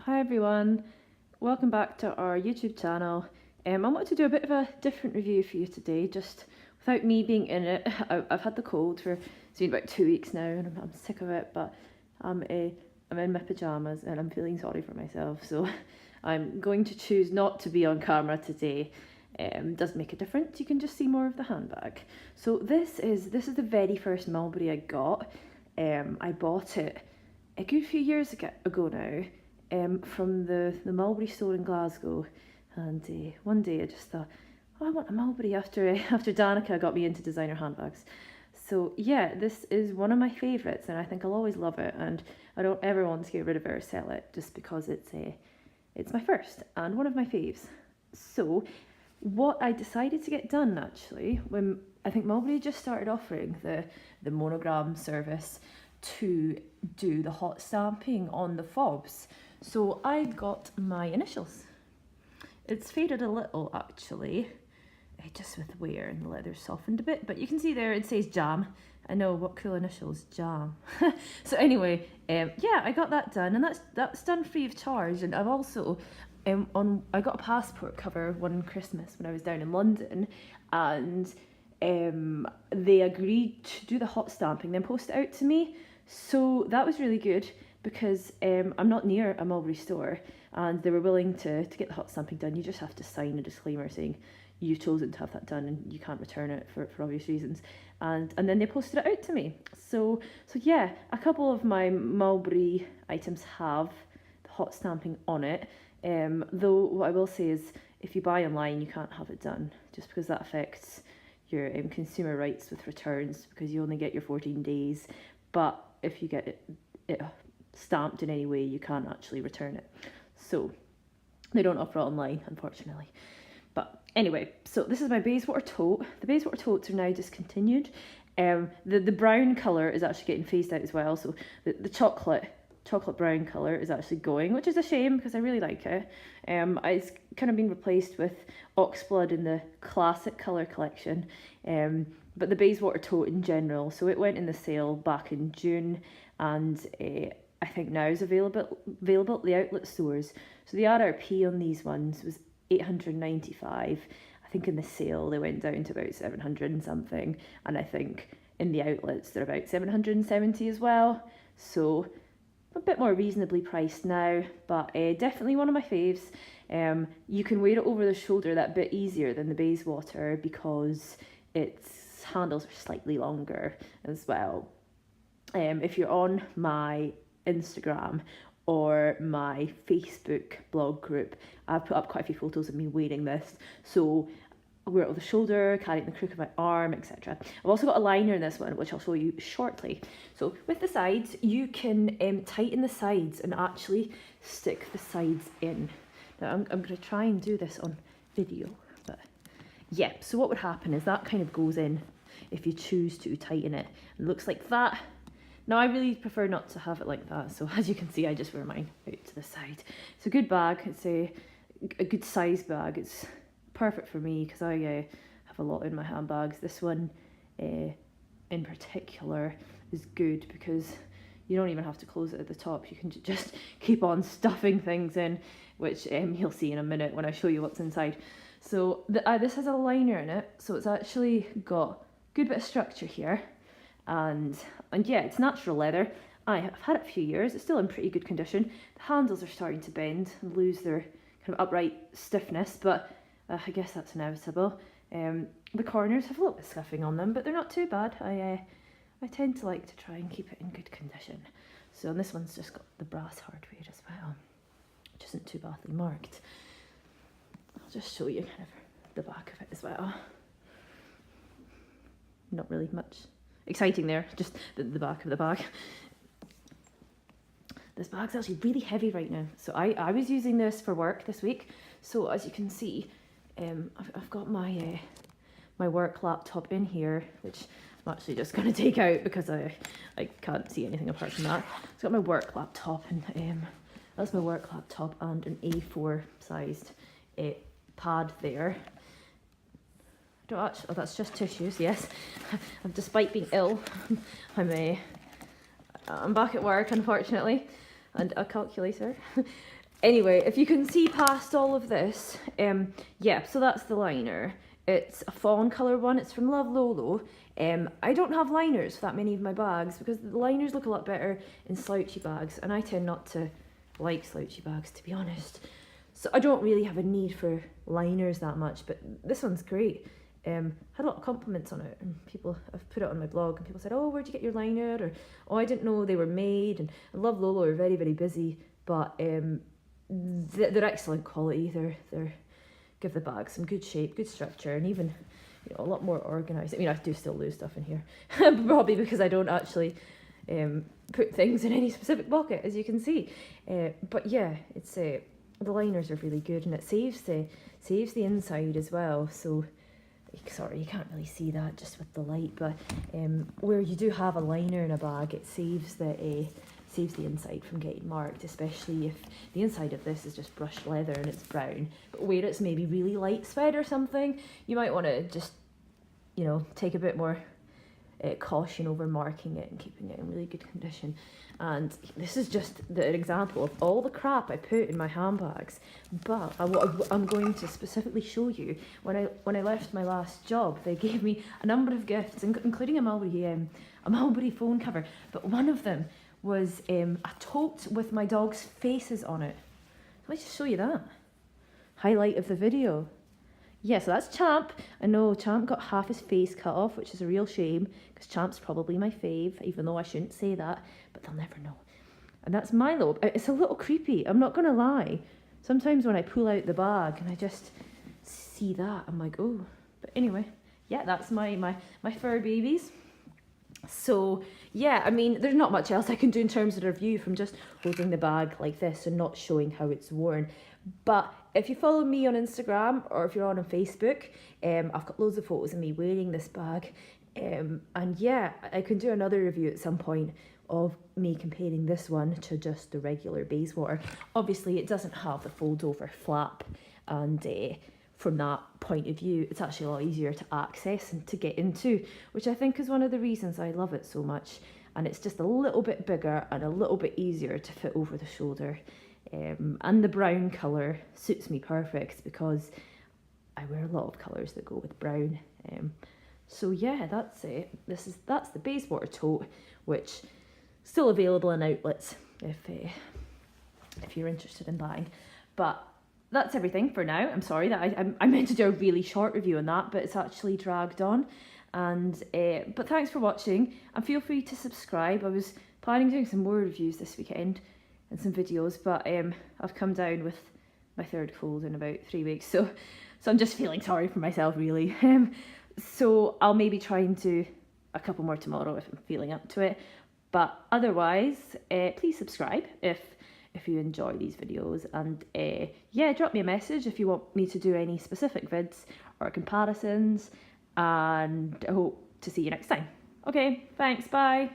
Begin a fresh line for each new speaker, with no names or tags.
Hi everyone, welcome back to our YouTube channel. I wanted to do a bit of a different review for you today, just without me being in it. I've had the cold for, it's been about 2 weeks now and I'm sick of it, but I'm in my pyjamas and I'm feeling sorry for myself, so I'm going to choose not to be on camera today. Doesn't make a difference, you can just see more of the handbag. So this is the very first Mulberry I got. I bought it a good few years ago now. From the Mulberry store in Glasgow, and one day I just thought, oh, I want a Mulberry after Danica got me into designer handbags. So yeah, this is one of my favourites and I think I'll always love it, and I don't ever want to get rid of it or sell it just because it's my first and one of my faves. So what I decided to get done actually, when I think Mulberry just started offering the monogram service to do the hot stamping on the fobs. So I got my initials. It's faded a little actually, just with wear and the leather's softened a bit, but you can see there it says Jam. I know, what cool initials, Jam. So anyway, yeah, I got that done, and that's done free of charge. And I've also, I got a passport cover one Christmas when I was down in London, and they agreed to do the hot stamping, then post it out to me. So that was really good, because I'm not near a Mulberry store and they were willing to get the hot stamping done. You just have to sign a disclaimer saying you've chosen to have that done and you can't return it for obvious reasons. And then they posted it out to me. So yeah, a couple of my Mulberry items have the hot stamping on it. Though what I will say is, if you buy online you can't have it done, just because that affects your consumer rights with returns, because you only get your 14 days. But if you get it stamped in any way, you can't actually return it. So they don't offer it online, unfortunately. But anyway, so this is my Bayswater Tote. The Bayswater Totes are now discontinued. The brown colour is actually getting phased out as well. So the chocolate brown colour is actually going, which is a shame because I really like it. It's kind of been replaced with Oxblood in the classic colour collection. But the Bayswater Tote in general, so it went in the sale back in June, and I think now is available at the outlet stores. So the RRP on these ones was £895. I think in the sale they went down to about 700 and something, and I think in the outlets they're about 770 as well. So a bit more reasonably priced now, but definitely one of my faves. You can wear it over the shoulder that bit easier than the Bayswater because its handles are slightly longer as well. If you're on my Instagram or my Facebook blog group, I've put up quite a few photos of me wearing this. So I wear it over the shoulder, carry it in the crook of my arm, etc. I've also got a liner in this one, which I'll show you shortly. So with the sides, you can tighten the sides and actually stick the sides in. Now I'm going to try and do this on video, but yeah, so what would happen is that kind of goes in if you choose to tighten it. It looks like that. Now I really prefer not to have it like that, so as you can see I just wear mine out to the side. It's a good bag, it's a good size bag, it's perfect for me because I have a lot in my handbags. This one in particular is good because you don't even have to close it at the top, you can just keep on stuffing things in, which you'll see in a minute when I show you what's inside. So this has a liner in it, so it's actually got a good bit of structure here, and yeah, it's natural leather. I have had it a few years, it's still in pretty good condition. The handles are starting to bend and lose their kind of upright stiffness, but I guess that's inevitable. The corners have a little bit of scuffing on them, but they're not too bad. I tend to like to try and keep it in good condition. So and this one's just got the brass hardware as well, which isn't too badly marked. I'll just show you kind of the back of it as well. Not really much exciting there, just the back of the bag. This bag's actually really heavy right now. So I was using this for work this week. So as you can see, I've got my my work laptop in here, which I'm actually just going to take out because I can't see anything apart from that. It's got my work laptop, and that's my work laptop and an A4 sized pad there. Don't actually, oh, that's just tissues, yes. Despite being ill, I'm back at work, unfortunately, and a calculator. Anyway, if you can see past all of this, yeah, so that's the liner. It's a fawn colour one. It's from Love Lolo. I don't have liners for that many of my bags because the liners look a lot better in slouchy bags, and I tend not to like slouchy bags, to be honest. So I don't really have a need for liners that much, but this one's great. Had a lot of compliments on it, and people, I've put it on my blog, and people said, oh, where'd you get your liner? Or, oh, I didn't know they were made. And Love Lolo are very, very busy, but they're excellent quality. They're give the bag some good shape, good structure, and even, you know, a lot more organised. I mean, I do still lose stuff in here, probably because I don't actually put things in any specific pocket, as you can see. But yeah, it's the liners are really good, and it saves the inside as well. So sorry, you can't really see that just with the light, but where you do have a liner in a bag, it saves the inside from getting marked, especially if the inside of this is just brushed leather and it's brown. But where it's maybe really light spread or something, you might want to just, you know, take a bit more caution over marking it and keeping it in really good condition. And this is just an example of all the crap I put in my handbags. But I'm going to specifically show you, when I left my last job, they gave me a number of gifts, including a Mulberry phone cover. But one of them was a tote with my dog's faces on it. Let me just show you that. Highlight of the video. Yeah, so that's Champ. I know Champ got half his face cut off, which is a real shame, because Champ's probably my fave, even though I shouldn't say that, but they'll never know. And that's Milo. It's a little creepy, I'm not going to lie. Sometimes when I pull out the bag and I just see that, I'm like, oh. But anyway, yeah, that's my fur babies. So yeah, I mean, there's not much else I can do in terms of the review from just holding the bag like this and not showing how it's worn. But if you follow me on Instagram, or if you're on Facebook, I've got loads of photos of me wearing this bag. And yeah, I can do another review at some point of me comparing this one to just the regular Bayswater. Obviously, it doesn't have the fold over flap, and from that point of view, it's actually a lot easier to access and to get into, which I think is one of the reasons I love it so much. And it's just a little bit bigger and a little bit easier to fit over the shoulder. And the brown colour suits me perfect because I wear a lot of colours that go with brown. So yeah, that's it. That's the Bayswater Tote, which still available in outlets if you're interested in buying. But that's everything for now. I'm sorry that I meant to do a really short review on that, but it's actually dragged on. And but thanks for watching, and feel free to subscribe. I was planning doing some more reviews this weekend and some videos, but I've come down with my third cold in about 3 weeks, so I'm just feeling sorry for myself, really. So I'll maybe try and do a couple more tomorrow if I'm feeling up to it. But otherwise, please subscribe if you enjoy these videos, and yeah, drop me a message if you want me to do any specific vids or comparisons, and I hope to see you next time. Okay, thanks, bye.